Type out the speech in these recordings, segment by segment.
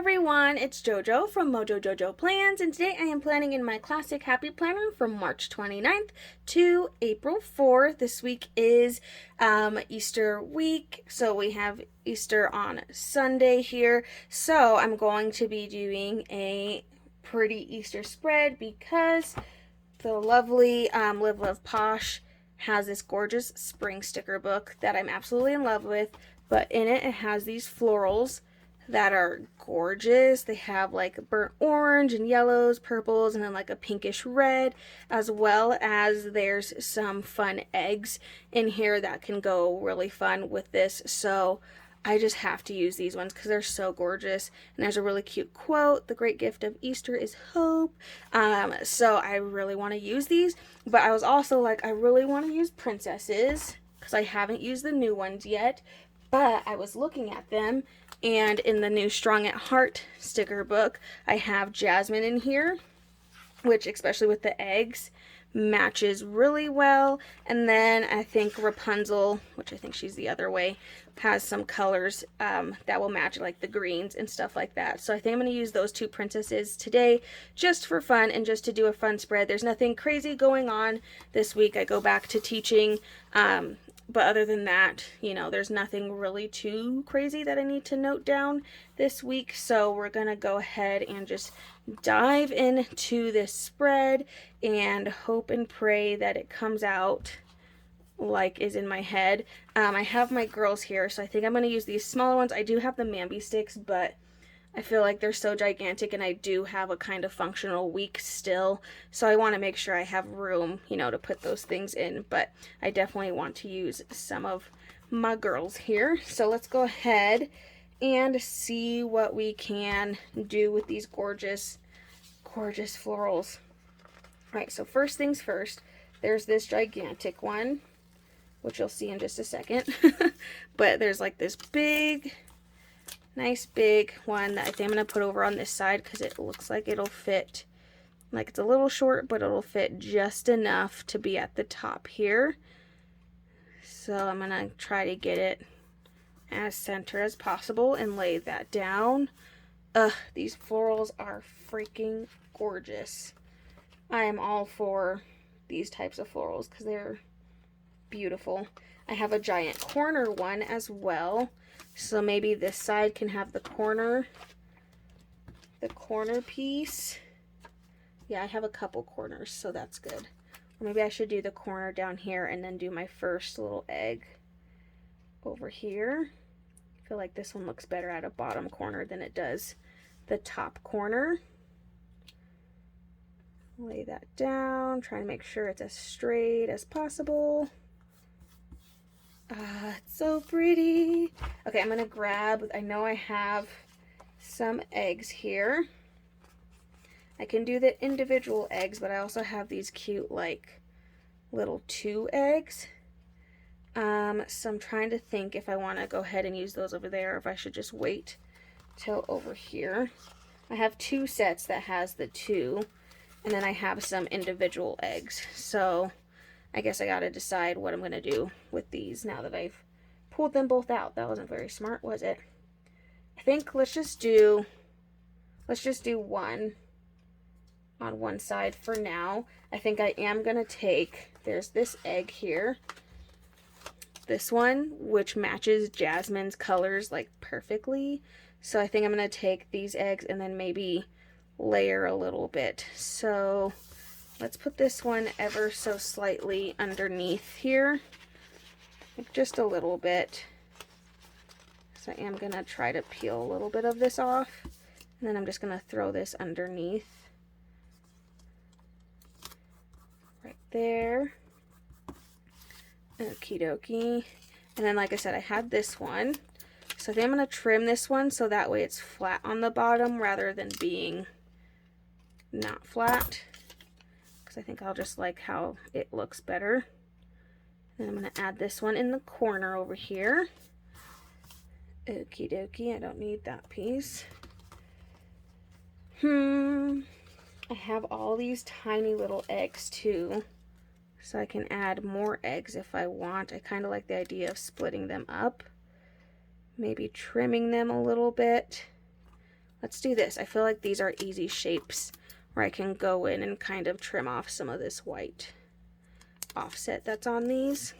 everyone, it's JoJo from Mojo Jojo Plans, and today I am planning in my classic happy planner from March 29th to April 4th. This week is Easter week, so we have Easter on Sunday here. So I'm going to be doing a pretty Easter spread because the lovely Live Love Posh has this gorgeous spring sticker book that I'm absolutely in love with, but in it has these florals that are gorgeous. They have like burnt orange and yellows, purples, and then like a pinkish red, as well as there's some fun eggs in here that can go really fun with this. So I just have to use these ones because they're so gorgeous. And there's a really cute quote: the great gift of Easter is hope. So I really want to use these, but I was also like, I really want to use princesses because I haven't used the new ones yet. But I was looking at them, and in the new Strong at Heart sticker book, I have Jasmine in here, which, especially with the eggs, matches really well. And then I think Rapunzel, which I think she's the other way, has some colors that will match, like the greens and stuff like that. So I think I'm going to use those two princesses today just for fun and just to do a fun spread. There's nothing crazy going on this week. I go back to teaching, but other than that, you know, there's nothing really too crazy that I need to note down this week. So we're going to go ahead and just dive into this spread and hope and pray that it comes out like is in my head. I have my girls here, so I think I'm going to use these smaller ones. I do have the MAMBI sticks, but I feel like they're so gigantic, and I do have a kind of functional week still, so I want to make sure I have room, you know, to put those things in. But I definitely want to use some of my girls here. So let's go ahead and see what we can do with these gorgeous, gorgeous florals. All right, so first things first, there's this gigantic one, which you'll see in just a second. But there's like this big, nice big one that I think I'm going to put over on this side because it looks like it'll fit. Like, it's a little short, but it'll fit just enough to be at the top here. So I'm going to try to get it as center as possible and lay that down. These florals are freaking gorgeous. I am all for these types of florals because they're beautiful. I have a giant corner one as well. So maybe this side can have the corner piece. Yeah, I have a couple corners, so that's good. Or maybe I should do the corner down here and then do my first little egg over here. I feel like this one looks better at a bottom corner than it does the top corner. Lay that down, try to make sure it's as straight as possible. It's so pretty. Okay, I'm gonna grab, I know I have some eggs here. I can do the individual eggs, but I also have these cute, like, little 2 eggs. So I'm trying to think if I want to go ahead and use those over there, or if I should just wait till over here. I have 2 sets that has the 2, and then I have some individual eggs. So I guess I gotta decide what I'm gonna do with these now that I've pulled them both out. That wasn't very smart, was it? I think let's just do one on one side for now. I think I am gonna take, there's this egg here, this one, which matches Jasmine's colors like perfectly. So I think I'm gonna take these eggs and then maybe layer a little bit. So let's put this one ever so slightly underneath here, like just a little bit. So I am gonna try to peel a little bit of this off, and then I'm just gonna throw this underneath right there. Okie dokie. And then, like I said, I had this one, so I think I'm gonna trim this one so that way it's flat on the bottom rather than being not flat. I think I'll just like how it looks better. And I'm going to add this one in the corner over here. Okie dokie, I don't need that piece. I have all these tiny little eggs too, so I can add more eggs if I want. I kind of like the idea of splitting them up, maybe trimming them a little bit, let's do this. I feel like these are easy shapes where I can go in and kind of trim off some of this white offset that's on these.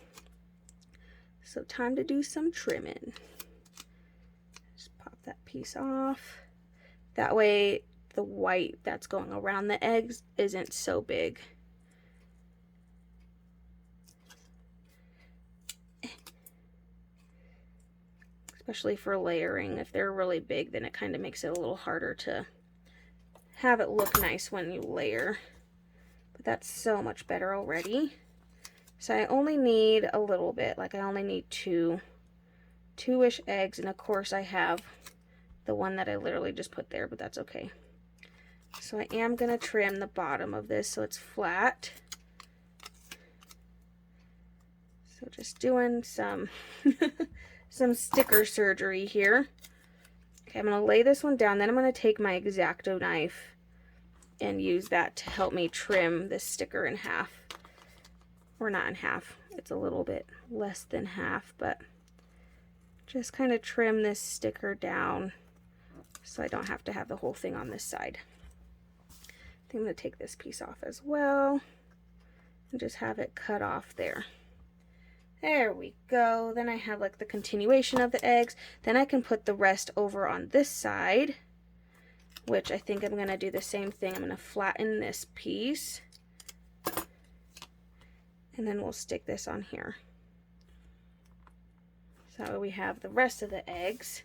So time to do some trimming. Just pop that piece off. That way the white that's going around the eggs isn't so big. Especially for layering. If they're really big, then it kind of makes it a little harder to have it look nice when you layer. But that's so much better already. So I only need a little bit, like I only need two-ish eggs, and of course I have the one that I literally just put there, but that's okay. So I am going to trim the bottom of this so it's flat. So just doing some some sticker surgery here. Okay, I'm going to lay this one down, then I'm going to take my X-Acto knife and use that to help me trim this sticker in half. Or not in half, it's a little bit less than half, but just kind of trim this sticker down so I don't have to have the whole thing on this side. I think I'm going to take this piece off as well and just have it cut off there. There we go. Then I have like the continuation of the eggs. Then I can put the rest over on this side, which I think I'm going to do the same thing. I'm going to flatten this piece. And then we'll stick this on here. So we have the rest of the eggs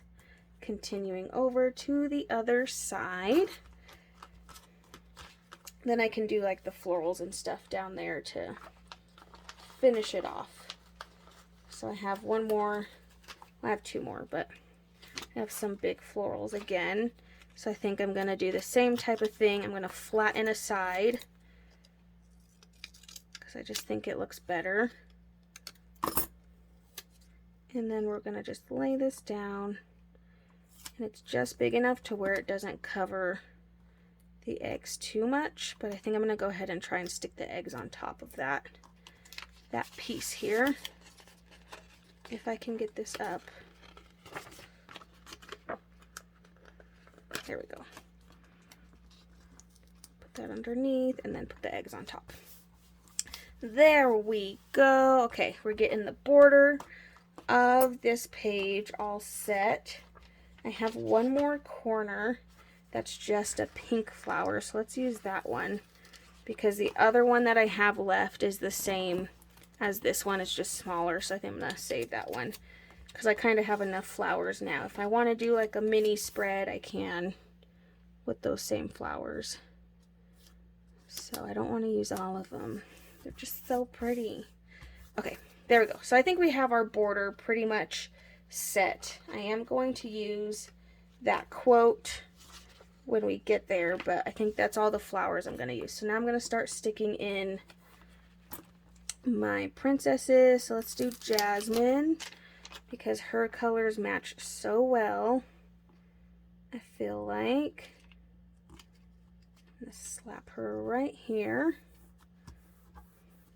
continuing over to the other side. Then I can do like the florals and stuff down there to finish it off. So I have one more, I have two more, but I have some big florals again. So I think I'm going to do the same type of thing. I'm going to flatten a side, I just think it looks better. And then we're going to just lay this down, and it's just big enough to where it doesn't cover the eggs too much, but I think I'm going to go ahead and try and stick the eggs on top of that piece here, if I can get this up. There we go. Put that underneath and then put the eggs on top. There we go. Okay, we're getting the border of this page all set. I have one more corner that's just a pink flower, so let's use that one, because the other one that I have left is the same as this one. It's just smaller, so I think I'm going to save that one because I kind of have enough flowers now. If I want to do like a mini spread, I can with those same flowers. So I don't want to use all of them. They're just so pretty. Okay, there we go. So I think we have our border pretty much set. I am going to use that quote when we get there, but I think that's all the flowers I'm going to use. So now I'm going to start sticking in my princesses. So let's do Jasmine, because her colors match so well, I feel like. I'm going to slap her right here.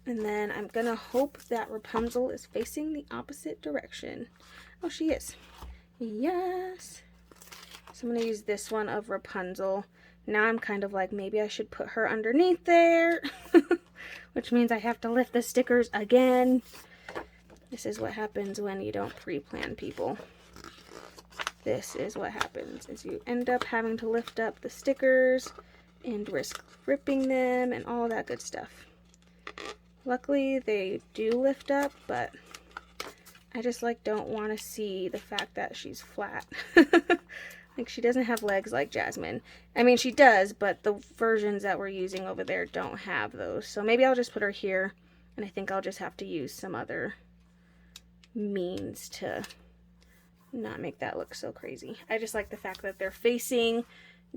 And then I'm going to hope that Rapunzel is facing the opposite direction. Oh, she is. Yes. So I'm going to use this one of Rapunzel. Now I'm kind of like, maybe I should put her underneath there. Which means I have to lift the stickers again. This is what happens when you don't pre-plan, people. This is what happens, is you end up having to lift up the stickers and risk ripping them and all that good stuff. Luckily, they do lift up, but I just like don't want to see the fact that she's flat. Like, she doesn't have legs like Jasmine. I mean, she does, but the versions that we're using over there don't have those. So maybe I'll just put her here, and I think I'll just have to use some other means to not make that look so crazy. I just like the fact that they're facing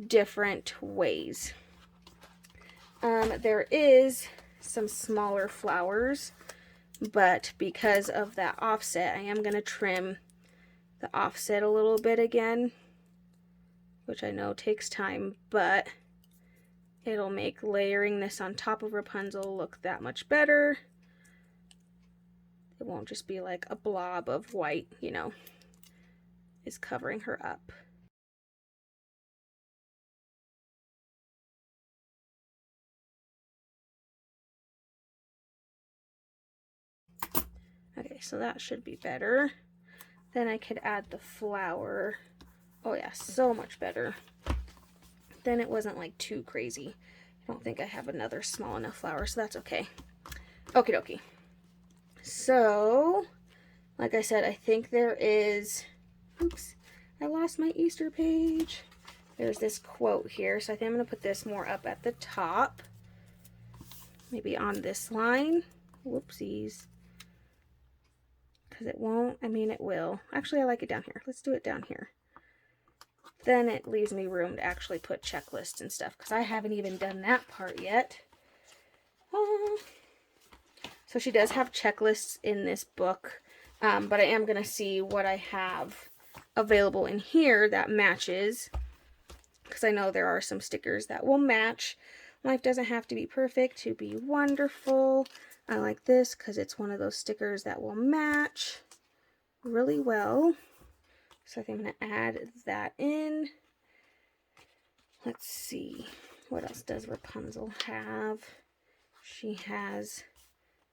different ways. There is some smaller flowers, but because of that offset, I am going to trim the offset a little bit again, which I know takes time, but it'll make layering this on top of Rapunzel look that much better. It won't just be like a blob of white, you know, is covering her up. Okay, so that should be better. Then I could add the flower. Oh yeah, so much better. Then it wasn't like too crazy. I don't think I have another small enough flower, so that's okay. Okie dokie. So, like I said, I think there is, oops, I lost my Easter page. There's this quote here, so I think I'm going to put this more up at the top. Maybe on this line. Whoopsies. Because it won't, I mean it will. Actually, I like it down here. Let's do it down here. Then it leaves me room to actually put checklists and stuff, because I haven't even done that part yet. So she does have checklists in this book, but I am going to see what I have available in here that matches, because I know there are some stickers that will match. Life doesn't have to be perfect to be wonderful. I like this because it's one of those stickers that will match really well. So I think I'm going to add that in. Let's see. What else does Rapunzel have? She has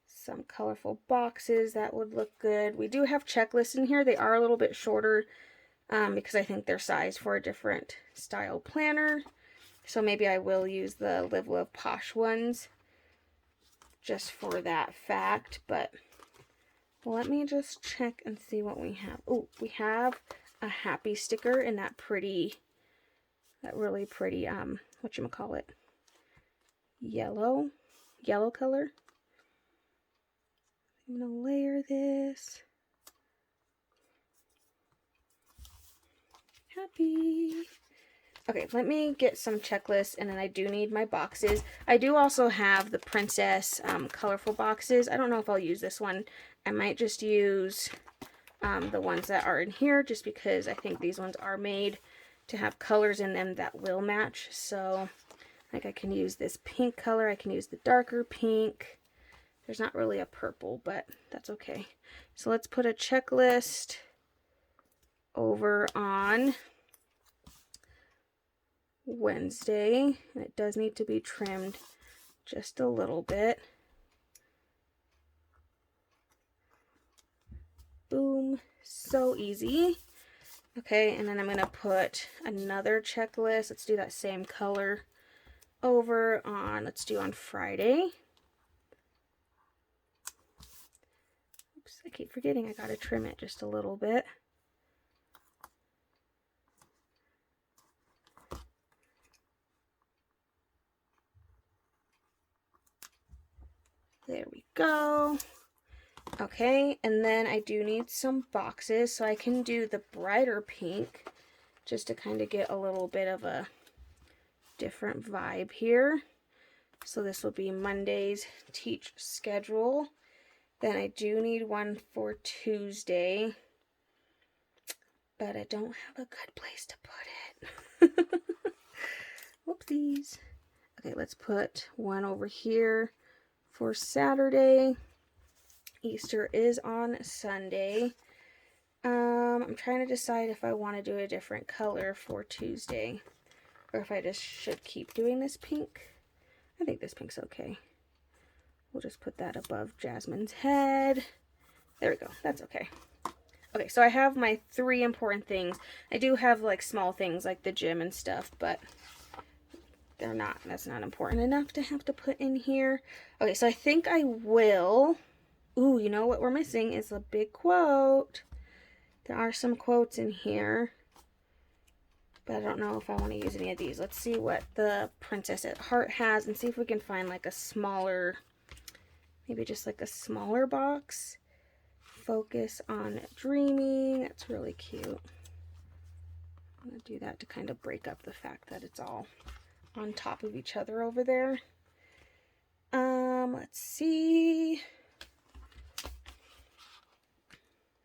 some colorful boxes that would look good. We do have checklists in here. They are a little bit shorter because I think they're sized for a different style planner. So maybe I will use the Live Love Posh ones just for that fact. But let me just check and see what we have. Oh, we have a happy sticker in that pretty, that really pretty, whatchamacallit, yellow color. I'm going to layer this. Happy. Okay, let me get some checklists, and then I do need my boxes. I do also have the princess colorful boxes. I don't know if I'll use this one. I might just use the ones that are in here, just because I think these ones are made to have colors in them that will match. So, like, I can use this pink color. I can use the darker pink. There's not really a purple, but that's okay. So let's put a checklist over on Wednesday, and it does need to be trimmed just a little bit. Boom, so easy. Okay, and then I'm going to put another checklist. Let's do that same color over on, let's do on Friday. Oops, I keep forgetting I got to trim it just a little bit. There we go. Okay, and then I do need some boxes, so I can do the brighter pink just to kind of get a little bit of a different vibe here. So this will be Monday's teach schedule. Then I do need one for Tuesday, but I don't have a good place to put it. Whoopsies. Okay, let's put one over here for Saturday. Easter is on Sunday. I'm trying to decide if I want to do a different color for Tuesday, or if I just should keep doing this pink. I think this pink's okay. We'll just put that above Jasmine's head. There we go. That's okay. Okay, so I have my 3 important things. I do have like small things like the gym and stuff, but that's not important enough to have to put in here. Okay, so I think I will. Ooh, you know what we're missing is a big quote. There are some quotes in here, but I don't know if I want to use any of these. Let's see what the Princess at Heart has and see if we can find like a smaller, maybe just like a smaller box. Focus on dreaming. That's really cute. I'm going to do that to kind of break up the fact that it's all on top of each other over there. Let's see.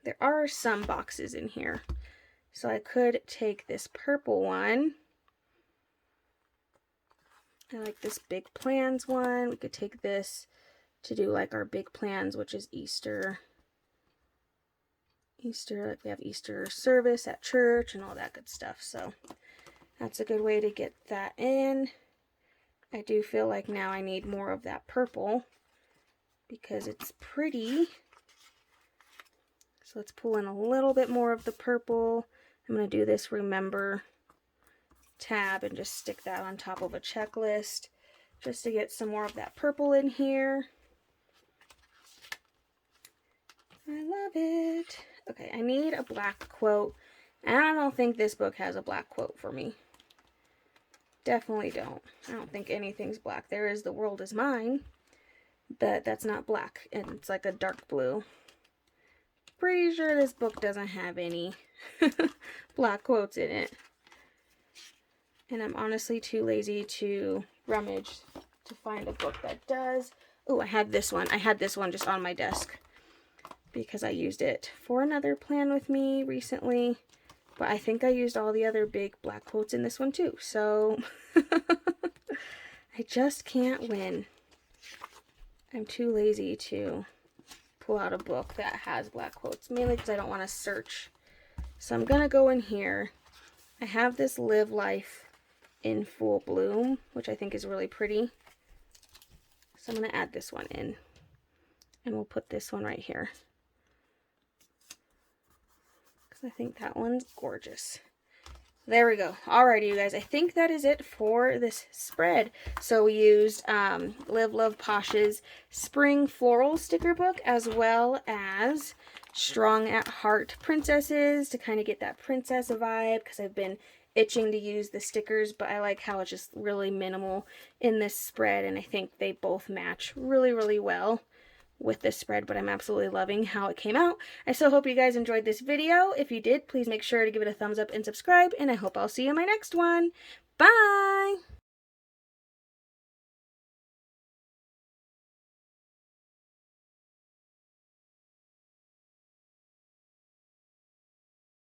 There are some boxes in here. So I could take this purple one. I like this big plans one. We could take this to do like our big plans, which is Easter. Like we have Easter service at church and all that good stuff. So that's a good way to get that in. I do feel like now I need more of that purple because it's pretty. So let's pull in a little bit more of the purple. I'm going to do this remember tab and just stick that on top of a checklist just to get some more of that purple in here. I love it. Okay, I need a black quote, and I don't think this book has a black quote for me. Definitely don't. I don't think anything's black. There is The World Is Mine, but that's not black, and it's like a dark blue. Pretty sure this book doesn't have any black quotes in it. And I'm honestly too lazy to rummage to find a book that does. Oh, I had this one. I had this one just on my desk because I used it for another plan with me recently. But I think I used all the other big black quotes in this one too. So I just can't win. I'm too lazy to pull out a book that has black quotes, mainly because I don't want to search. So I'm going to go in here. I have this Live Life in Full Bloom, which I think is really pretty. So I'm going to add this one in. And we'll put this one right here, I think that one's gorgeous. There we go. Alrighty, you guys. I think that is it for this spread. So we used Live Love Posh's Spring Floral sticker book, as well as Strong at Heart Princesses to kind of get that princess vibe, because I've been itching to use the stickers, but I like how it's just really minimal in this spread, and I think they both match really, really well with this spread, but I'm absolutely loving how it came out. I so hope you guys enjoyed this video. If you did, please make sure to give it a thumbs up and subscribe, and I hope I'll see you in my next one. Bye!